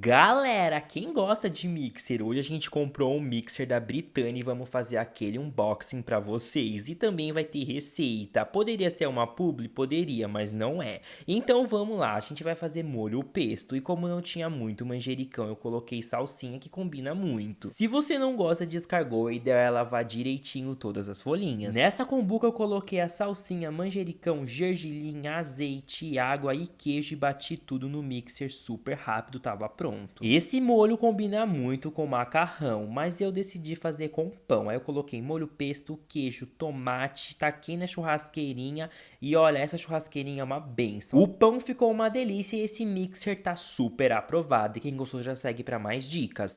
Galera, quem gosta de mixer? Hoje a gente comprou um mixer da Britânia e vamos fazer aquele unboxing pra vocês. E também vai ter receita. Poderia ser uma publi? Poderia, mas não é. Então vamos lá, a gente vai fazer molho pesto. E como não tinha muito manjericão, eu coloquei salsinha que combina muito. Se você não gosta de escargot, a ideia é lavar direitinho todas as folhinhas. Nessa kombuca eu coloquei a salsinha, manjericão, gergelim, azeite, água e queijo e bati tudo no mixer super rápido, tava pronto. Esse molho combina muito com macarrão, mas eu decidi fazer com pão. Aí eu coloquei molho pesto, queijo, tomate, taquei na churrasqueirinha e olha, essa churrasqueirinha é uma benção. O pão ficou uma delícia e esse mixer tá super aprovado. E quem gostou já segue para mais dicas.